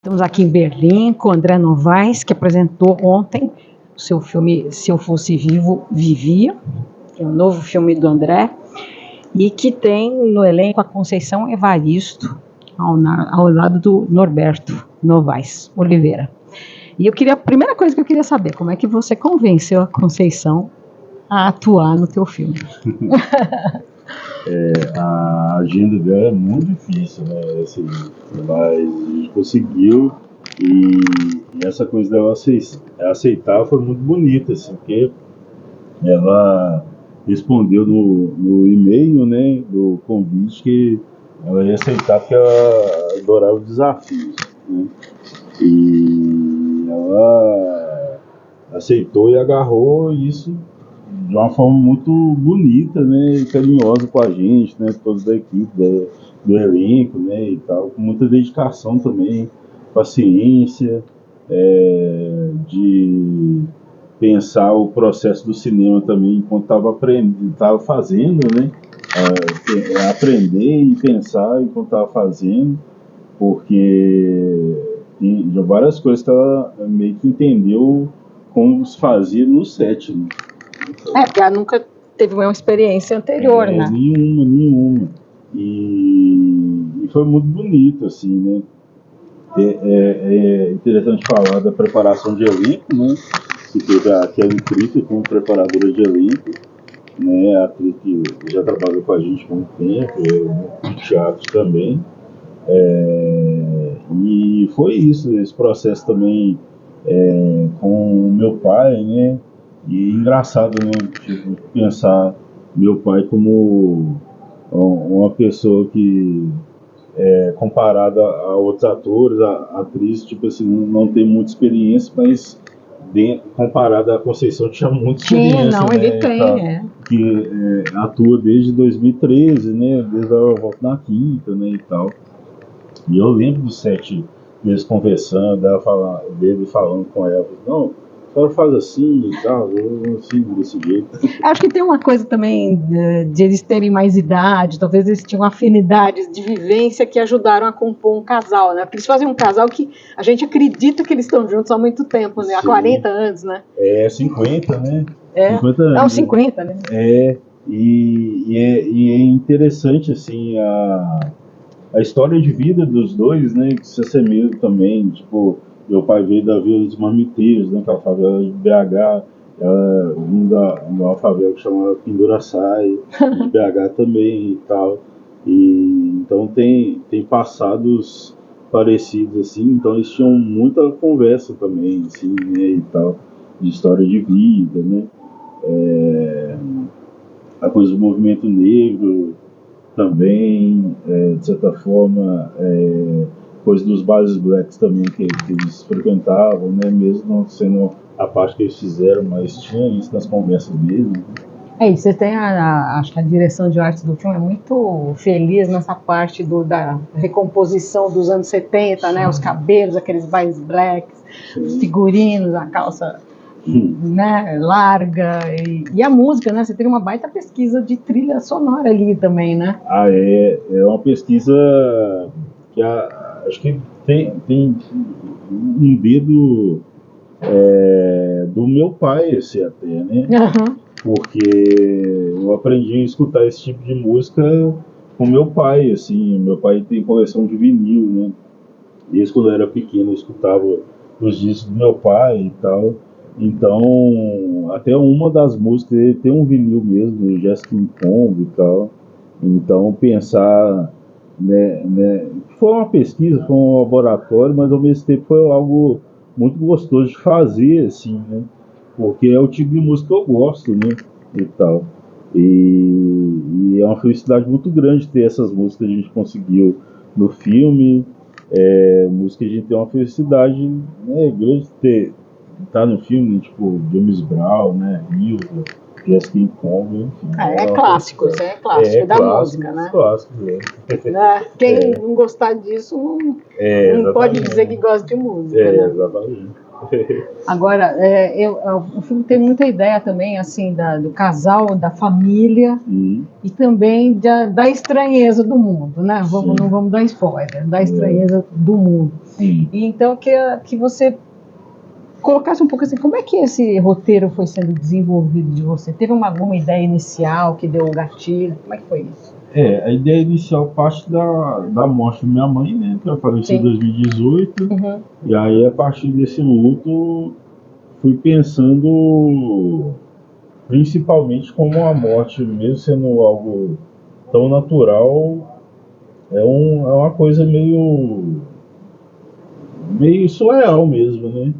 Estamos aqui em Berlim com André Novaes, que apresentou ontem o seu filme Se Eu Fosse Vivo, Vivia, que é um novo filme do André, e que tem no elenco a Conceição Evaristo, ao lado do Norberto Novaes Oliveira. E a primeira coisa que eu queria saber, como é que você convenceu a Conceição a atuar no teu filme? A agenda dela é muito difícil, né? Assim, mas a gente conseguiu, e essa coisa dela aceitar foi muito bonita, assim, porque ela respondeu no e-mail, né, do convite, que ela ia aceitar porque ela adorava desafios, né? E ela aceitou e agarrou isso de uma forma muito bonita, né, e carinhosa com a gente, né, todos da equipe, do elenco, né, e tal, com muita dedicação também, paciência, de pensar o processo do cinema também enquanto estava fazendo, né, aprender e pensar enquanto estava fazendo, porque tem várias coisas que ela meio que entendeu como se fazia no set, né? Porque ela nunca teve uma experiência anterior, né? Nenhuma. E foi muito bonito, assim, né? É interessante falar da preparação de elenco, né? Que teve a Kelly Critter como preparadora de elenco, né? A atriz que já trabalhou com a gente há muito tempo, no teatro também. E foi isso, esse processo também com o meu pai, né? E engraçado, né? Tipo, pensar meu pai como uma pessoa que, comparada a outros atores, a atriz, tipo assim, não tem muita experiência, mas comparada à Conceição tinha muita experiência. Não, né? ele tem, Que atua desde 2013, né? Desde a volta na quinta, né? E tal. E eu lembro do set deles conversando, dele falando com ela, não, a senhora faz assim e tal, assim, desse jeito. Acho que tem uma coisa também de eles terem mais idade, talvez eles tinham afinidades de vivência que ajudaram a compor um casal, né? Porque eles fazem um casal que a gente acredita que eles estão juntos há muito tempo, né? Há 40 anos, né? 50, né? 50 anos. Não, 50, né? E é interessante, assim, a história de vida dos dois, né, que se assemelha também, tipo, meu pai veio da Vila dos Marmiteiros, né, aquela favela de BH, ela vinha de uma favela que chamava Pinduraçai, de BH também e tal, e então tem passados parecidos, assim, então eles tinham muita conversa também, assim, né, e tal, de história de vida, né, a coisa do movimento negro, também, de certa forma, coisa dos bares blacks também que eles frequentavam, né? Mesmo não sendo a parte que eles fizeram, mas tinha isso nas conversas deles. E você tem acho que a direção de arte do filme é muito feliz nessa parte da recomposição dos anos 70, né? Os cabelos, aqueles bares blacks, os figurinos, a calça, né, larga, e a música, né? Você tem uma baita pesquisa de trilha sonora ali também, né? É uma pesquisa que acho que tem um dedo do meu pai, esse até, né? Porque eu aprendi a escutar esse tipo de música com meu pai, assim. Meu pai tem coleção de vinil, né? Desde quando eu era pequeno eu escutava os discos do meu pai e tal. Então, até uma das músicas dele tem um vinil mesmo, do Justin Combe e tal. Então, pensar, né, foi uma pesquisa, foi um laboratório, mas ao mesmo tempo foi algo muito gostoso de fazer, assim, né? Porque é o tipo de música que eu gosto, né? E tal. E é uma felicidade muito grande ter essas músicas que a gente conseguiu no filme. Música a gente tem uma felicidade, né, grande de estar no filme, tipo James Brown, né, Hilda, Jazz King Kong, enfim. É clássico, isso é clássico da música, né? Clássico, Quem não gostar disso não pode dizer que gosta de música, né? Exatamente. Agora, o filme tem muita ideia também, assim, do casal, da família e também da estranheza do mundo, né? Não vamos dar spoiler, da estranheza do mundo. E então, que você colocasse um pouco assim, como é que esse roteiro foi sendo desenvolvido de você? Teve alguma ideia inicial que deu o gatilho? Como é que foi isso? A ideia inicial parte da morte da minha mãe, né? Que apareceu em 2018. E aí, a partir desse luto, fui pensando principalmente como a morte, mesmo sendo algo tão natural, é uma coisa meio surreal mesmo, né?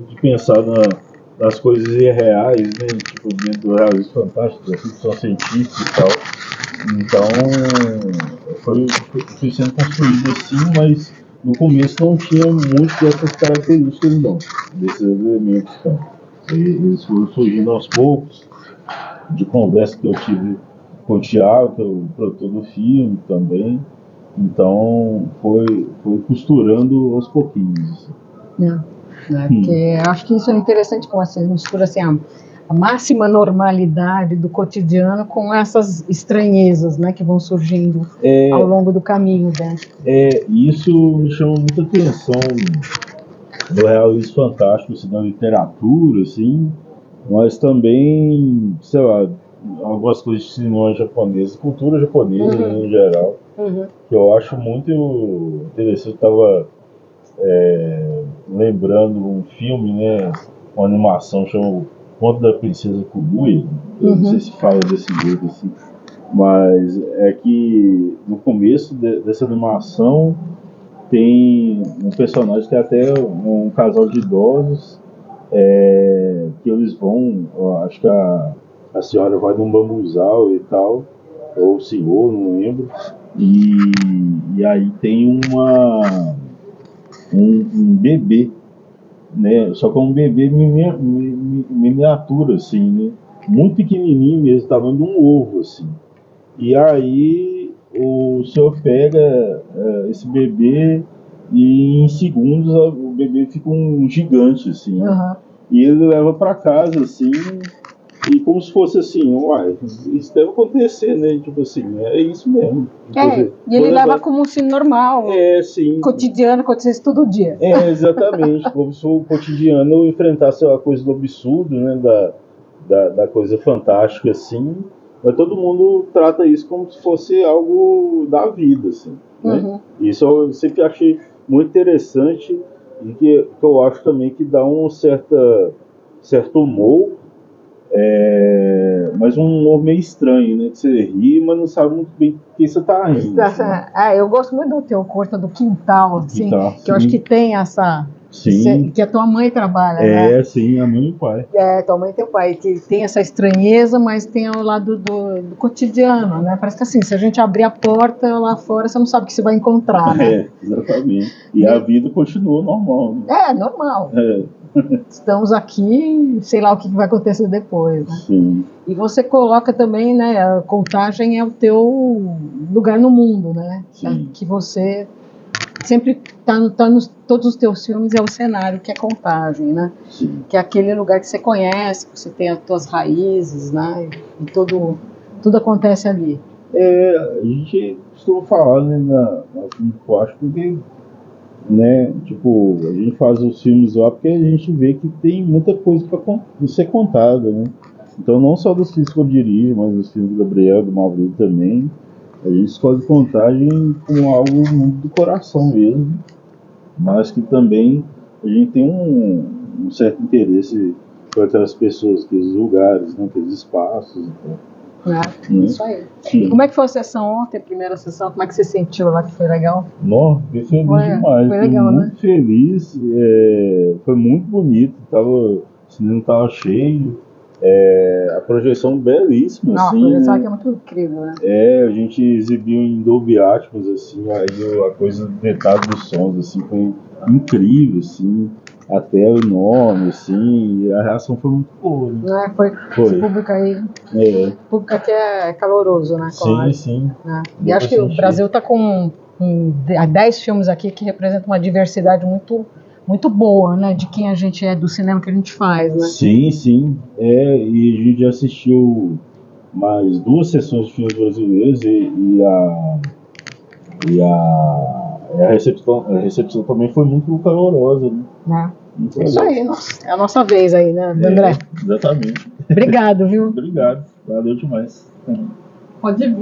De pensar nas coisas irreais, né? Tipo, dentro do realismo fantástico, da ficção científica e tal. Então, foi sendo construído assim, mas no começo não tinha muito dessas características, não, desses elementos. Então. Eles foram surgindo aos poucos, de conversa que eu tive com o Thiago, que é o produtor do filme também. Então, foi costurando aos pouquinhos. Porque acho que isso é interessante, como você mistura assim, a máxima normalidade do cotidiano com essas estranhezas, né, que vão surgindo ao longo do caminho, né? Isso me chama muita atenção no realismo fantástico, assim, na literatura, assim, mas também, sei lá, algumas coisas de cinema japonês, cultura japonesa, né, em geral, que eu acho muito interessante. Eu estava lembrando um filme, né, uma animação chamada Conto da Princesa Kaguya. Eu não sei se fala desse jeito assim, mas é que no começo dessa animação tem um personagem que é até um casal de idosos, que eles vão, acho que a senhora vai num bambuzal e tal, ou o senhor, não lembro, e aí tem um bebê, né? Só que é um bebê miniatura, assim, né? Muito pequenininho mesmo, tamanho de um ovo, assim. E aí o senhor pega esse bebê e em segundos o bebê fica um gigante, assim. E ele leva para casa, assim, e como se fosse assim, uai, isso deve acontecer, né? Tipo assim, é isso mesmo. E ele leva como se normal, sim. cotidiano, acontecesse todo dia. Exatamente, como se o cotidiano enfrentasse a coisa do absurdo, né? Da coisa fantástica, assim. Mas todo mundo trata isso como se fosse algo da vida, assim, né? Isso eu sempre achei muito interessante e que eu acho também que dá um certo humor, mas um humor meio estranho, né? Que você ri, mas não sabe muito bem quem você tá rindo. Assim. Eu gosto muito do teu Curta do Quintal, assim, que eu acho que tem essa... Sim. Que a tua mãe trabalha, né? Sim, a mãe e o pai. Tua mãe e teu pai, que tem essa estranheza, mas tem ao lado do cotidiano, né? Parece que assim, se a gente abrir a porta lá fora, você não sabe o que você vai encontrar, né? Exatamente. E a vida continua normal. Né? Normal. Estamos aqui, sei lá o que vai acontecer depois, né? Sim. E você coloca também, né, a Contagem é o teu lugar no mundo, né? Sim. Que você sempre tá nos todos os teus filmes, é o cenário que é Contagem, né? Sim. Que é aquele lugar que você conhece, que você tem as tuas raízes, né? E tudo acontece ali. A gente costuma falar, né, na Filme Plástico, porque, né, tipo, a gente faz os filmes lá porque a gente vê que tem muita coisa para ser contada, né? Então, não só dos filmes que eu dirijo, mas dos filmes do Gabriel, do Maurício também, a gente escolhe Contagem como algo muito do coração mesmo, mas que também a gente tem um certo interesse por aquelas pessoas, aqueles lugares, né, aqueles espaços. Isso aí. E como é que foi a sessão ontem, a primeira sessão? Como é que você sentiu lá, que foi legal? Nossa, fiquei feliz demais. Foi legal, muito feliz. Foi muito bonito. O cinema estava cheio. A projeção belíssima. Não, assim, a projeção né? aqui é muito incrível, né? A gente exibiu em Dolby Atmos, assim, aí a coisa, detalhe dos sons, assim, foi incrível, assim. até o nome, assim, e a reação foi muito boa, né? Né? Foi. Esse público aí, público aqui é caloroso, né? Sim. Né? E acho que o Brasil está com 10 filmes aqui que representam uma diversidade muito boa, né? De quem a gente é, do cinema que a gente faz, né? Sim. E a gente já assistiu mais 2 sessões de filmes brasileiros e a recepção também foi muito calorosa, né? É isso aí, é a nossa vez aí, né, André? Exatamente. Obrigado, viu? Obrigado, valeu demais. Pode vir.